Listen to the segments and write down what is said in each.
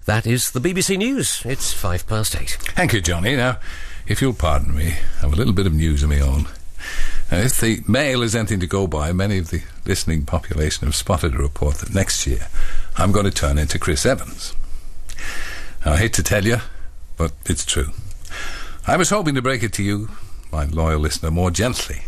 that is the BBC News. It's 8:05. Thank you, Johnny. Now, if you'll pardon me, I have a little bit of news of my own. Now, if the Mail is anything to go by, many of the listening population have spotted a report that next year I'm going to turn into Chris Evans. Now, I hate to tell you, but it's true. I was hoping to break it to you, my loyal listener, more gently.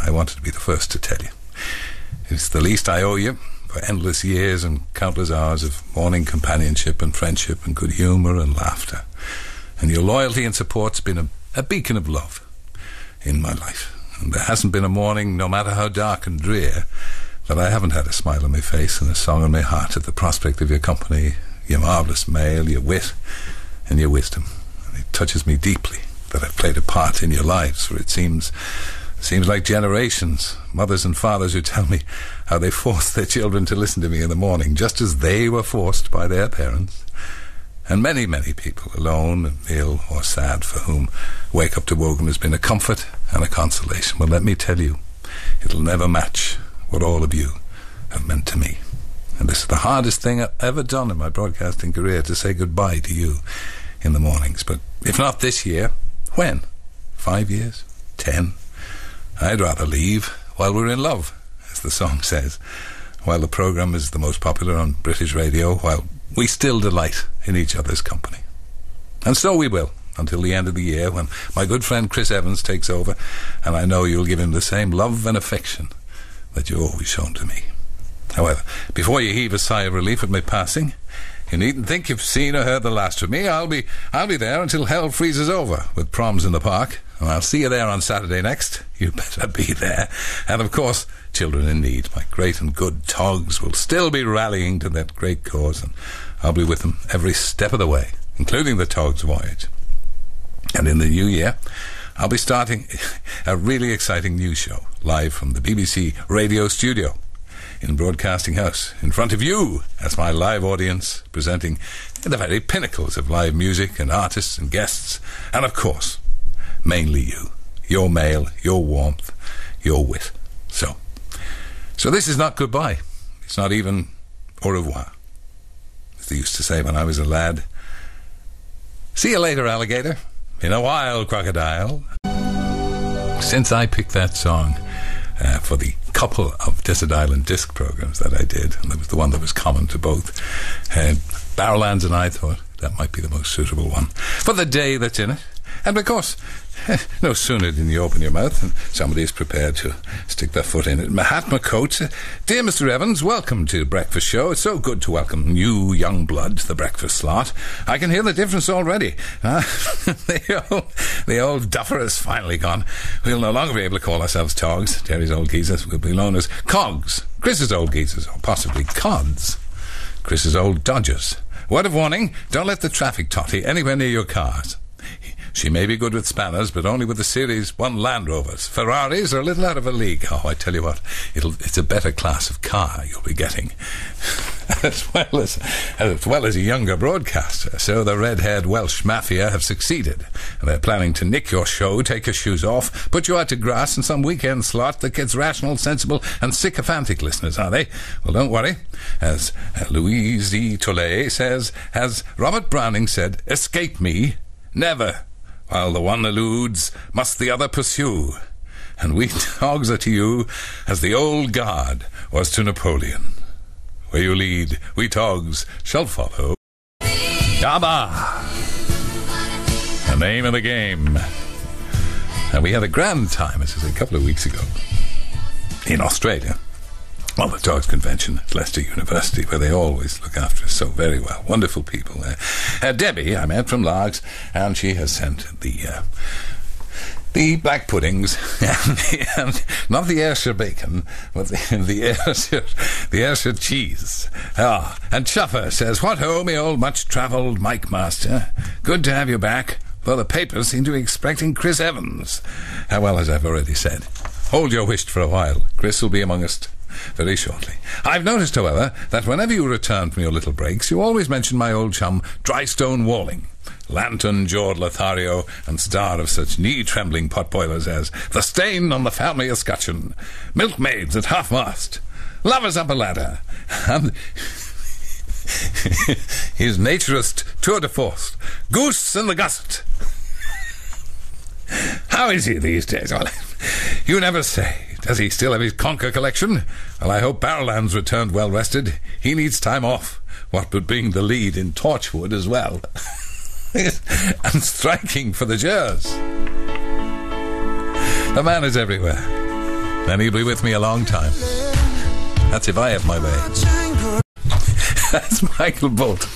I wanted to be the first to tell you. It's the least I owe you for endless years and countless hours of morning companionship and friendship and good humour and laughter. And your loyalty and support's been a beacon of love in my life. And there hasn't been a morning, no matter how dark and drear, that I haven't had a smile on my face and a song in my heart at the prospect of your company, your marvellous Mail, your wit and your wisdom. And it touches me deeply that I've played a part in your lives, for it seems like generations, mothers and fathers who tell me how they forced their children to listen to me in the morning, just as they were forced by their parents. And many, many people, alone and ill or sad, for whom Wake Up to Wogan has been a comfort and a consolation. Well, let me tell you, it'll never match what all of you have meant to me. And this is the hardest thing I've ever done in my broadcasting career, to say goodbye to you in the mornings. But if not this year, when? 5 years? 10? I'd rather leave while we're in love, as the song says, while the programme is the most popular on British radio, while we still delight in each other's company. And so we will, until the end of the year, when my good friend Chris Evans takes over, and I know you'll give him the same love and affection that you've always shown to me. However, before you heave a sigh of relief at my passing, you needn't think you've seen or heard the last of me. I'll be there until hell freezes over, with proms in the park. And I'll see you there on Saturday next. You better be there. And of course, Children in Need, my great and good Togs, will still be rallying to that great cause, and I'll be with them every step of the way, including the Togs voyage. And in the new year, I'll be starting a really exciting new show, live from the BBC radio studio in Broadcasting House, in front of you as my live audience, presenting the very pinnacles of live music and artists and guests, and of course, mainly you, your Mail, your warmth, your wit. So this is not goodbye. It's not even au revoir, as they used to say when I was a lad. See you later, alligator. In a while, crocodile. Since I picked that song for the couple of Desert Island disc programs that I did, and that was the one that was common to both, Barrowlands, and I thought that might be the most suitable one for the day that's in it. And of course, no sooner than you open your mouth and somebody is prepared to stick their foot in it. Mahatma Coates, dear Mr. Evans, welcome to the Breakfast Show. It's so good to welcome new young blood to the breakfast slot. I can hear the difference already. The old duffer has finally gone. We'll no longer be able to call ourselves Togs. Terry's old geezers will be known as Cogs. Chris's old geezers, or possibly Cods. Chris's old Dodgers. Word of warning, don't let the traffic totty anywhere near your cars. She may be good with spanners, but only with the Series 1 Land Rovers. Ferraris are a little out of a league. Oh, I tell you what, it's a better class of car you'll be getting. as well as a younger broadcaster. So the red-haired Welsh mafia have succeeded. And they're planning to nick your show, take your shoes off, put you out to grass in some weekend slot that gets rational, sensible, and sycophantic listeners, are they? Well, don't worry. As Louise D. Tollet says, as Robert Browning said, escape me, never. While the one eludes, must the other pursue. And we Togs are to you as the old guard was to Napoleon. Where you lead, we Togs shall follow. ABBA, the name of the game. And we had a grand time, as I said, a couple of weeks ago, in Australia. Well, the Togs Convention at Leicester University, where they always look after us so very well. Wonderful people there. Debbie, I met from Largs, and she has sent the black puddings, and not the Ayrshire bacon, but the Ayrshire cheese. And Chuffer says, what ho, me old much-travelled Mike Master. Good to have you back, though the papers seem to be expecting Chris Evans. Well, as I've already said, hold your wish for a while. Chris will be among us very shortly. I've noticed, however, that whenever you return from your little breaks, you always mention my old chum, Drystone Walling, lantern-jawed Lothario, and star of such knee-trembling potboilers as The Stain on the Family Escutcheon, Milkmaids at Half-Mast, Lovers Up a Ladder, and He's naturist tour de force. Goose in the gusset. How is he these days? Well, you never say. Does he still have his conker collection? Well, I hope Barrowland's returned well rested. He needs time off. What with being the lead in Torchwood as well. And striking for the Jers. The man is everywhere. And he'll be with me a long time. That's if I have my way. That's Michael Bolt.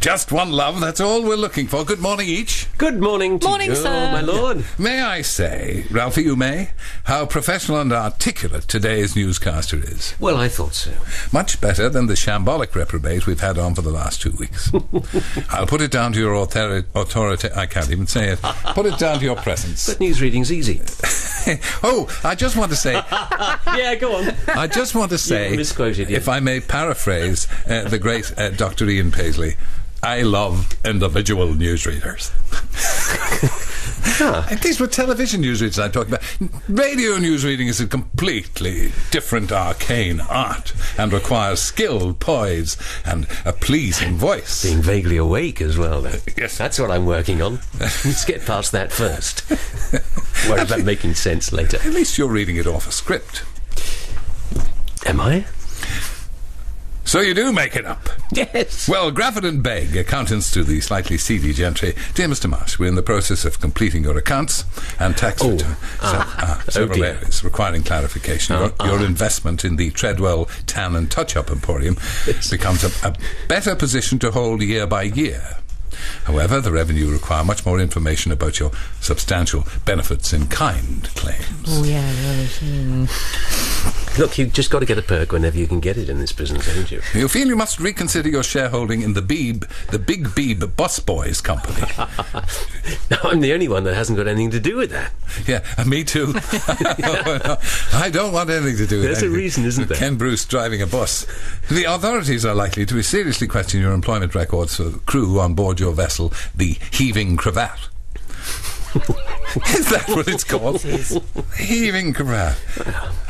Just one love, that's all we're looking for. Good morning each. Good morning to Morning, you, sir. my lord. May I say, Ralphie, you may, how professional and articulate today's newscaster is. Well, I thought so. Much better than the shambolic reprobate we've had on for the last 2 weeks. I'll put it down to your authority. I can't even say it. Put it down to your presence. But newsreading's easy. Oh, I just want to say... Yeah, go on. I just want to say... You misquoted, yeah. If I may paraphrase the great Dr. Ian Paisley, I love individual newsreaders. These were television newsreaders I'm talking about. Radio newsreading is a completely different arcane art and requires skill, poise, and a pleasing voice. Being vaguely awake as well, though. Yes. That's what I'm working on. Let's get past that first. Worry about making sense later. At least you're reading it off a script. Am I? So you do make it up. Yes. Well, Grafford and Begg, accountants to the slightly seedy gentry. Dear Mr. Marsh, we're in the process of completing your accounts and tax return. Several dear. areas requiring clarification. Your investment in the Treadwell Tan and Touch-Up Emporium becomes a better position to hold year by year. However, the revenue require much more information about your substantial benefits in kind claims. Oh, yeah. Look, you've just got to get a perk whenever you can get it in this business, haven't you? You feel you must reconsider your shareholding in the Big Beeb Bus Boys Company. No, I'm the only one that hasn't got anything to do with that. Yeah, me too. I don't want anything to do with it. There's a reason, isn't there? Ken Bruce driving a bus. The authorities are likely to seriously question your employment records for the crew on board your vessel, the Heaving Cravat. Is that what it's called? It is. Heaving Cravat.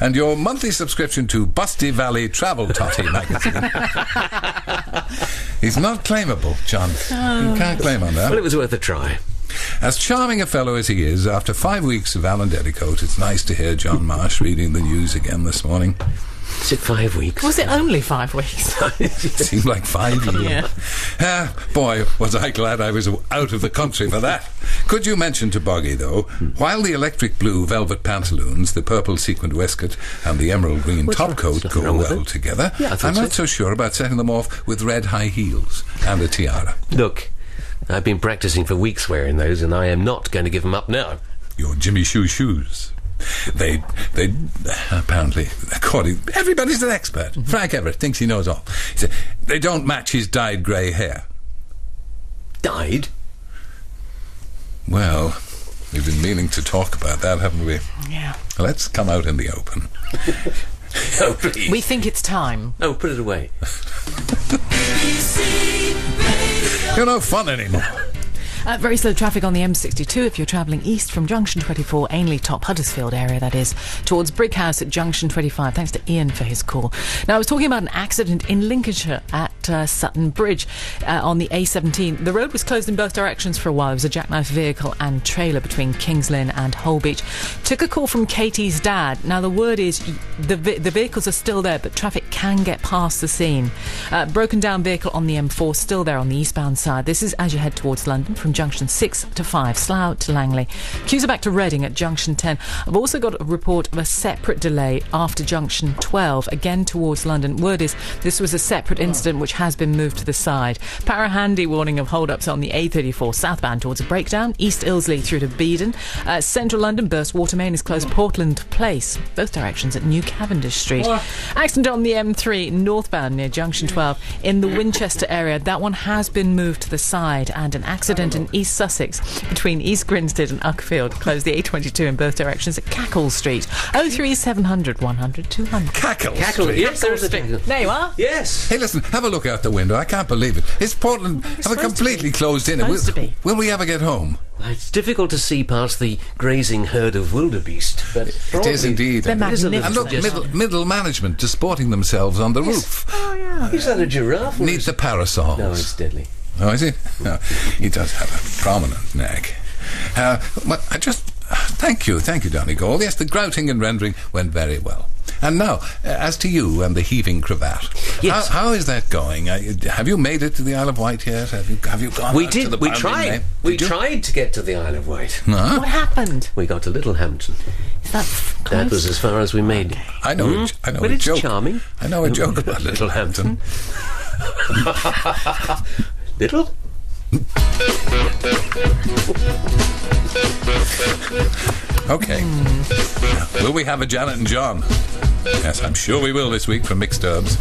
And your monthly subscription to Busty Valley Travel Totty magazine. He's not claimable, John. You can't claim on that. Well, it was worth a try. As charming a fellow as he is, after 5 weeks of Alan Dedicoat, it's nice to hear John Marsh reading the news again this morning. Is it 5 weeks? Was it only 5 weeks? It seemed like 5 years. Yeah. Boy, was I glad I was out of the country for that. Could you mention to Boggy, though, while the electric blue velvet pantaloons, the purple sequined waistcoat and the emerald green topcoat Nothing go wrong with well it. together, Yeah, I think I'm not so. so sure about setting them off with red high heels and a tiara. Look, I've been practicing for weeks wearing those, and I am not going to give them up now. Your Jimmy Choo shoes. They apparently, according, everybody's an expert. Frank Everett thinks he knows all. He said they don't match his dyed grey hair. Died? Well, we've been meaning to talk about that, haven't we? Yeah. Let's come out in the open. Oh, please. We think it's time. Oh, put it away. You're no fun anymore. Very slow traffic on the M62 if you're travelling east from Junction 24, Ainley, Top Huddersfield area, that is, towards Brighouse at Junction 25. Thanks to Ian for his call. Now, I was talking about an accident in Lincolnshire at Sutton Bridge on the A17. The road was closed in both directions for a while. It was a jackknife vehicle and trailer between Kings Lynn and Holbeach. Took a call from Katie's dad. Now, the word is the vehicles are still there, but traffic can get past the scene. Broken down vehicle on the M4, still there on the eastbound side. This is as you head towards London from Junction 6 to 5, Slough to Langley. Queues are back to Reading at Junction 10. I've also got a report of a separate delay after Junction 12, again towards London. Word is this was a separate incident which has been moved to the side. Parahandy warning of hold-ups on the A34 southbound towards a breakdown, East Ilsley through to Beedon. Central London, burst water main is closed Portland Place, both directions at New Cavendish Street. Accident on the M3 northbound near Junction 12 in the Winchester area. That one has been moved to the side, and an accident in East Sussex between East Grinstead and Uckfield closed the A22 in both directions at Cackle Street. 03700 100 200. Cackle Cackle, Street. yes, there's a thing. There you are. Yes. Hey, listen, have a look out the window. I can't believe it. It's Portland. Have it supposed to completely be. closed in. Supposed to be. Will we ever get home? It's difficult to see past the grazing herd of wildebeest, but It is indeed. They're It is a little And look, suggestive. middle management disporting themselves on the roof. Oh, yeah. Is that a giraffe? or Need is the it- parasols. No, it's deadly. Oh, is he? No, he does have a prominent neck. Well, thank you, Donegal. Yes, the grouting and rendering went very well. And now, as to you and the heaving cravat, Yes. how is that going? Have you made it to the Isle of Wight yet? Have you gone? We out to did. the We boundary tried. main? We Did you? tried to get to the Isle of Wight. Huh? What happened? We got to Littlehampton. Is that That close? was as far as we made. I know. I know But a it's joke. charming. I know a joke about Littlehampton. Little? Okay. Will we have a Janet and John? Yes, I'm sure we will this week from Mixed Herbs.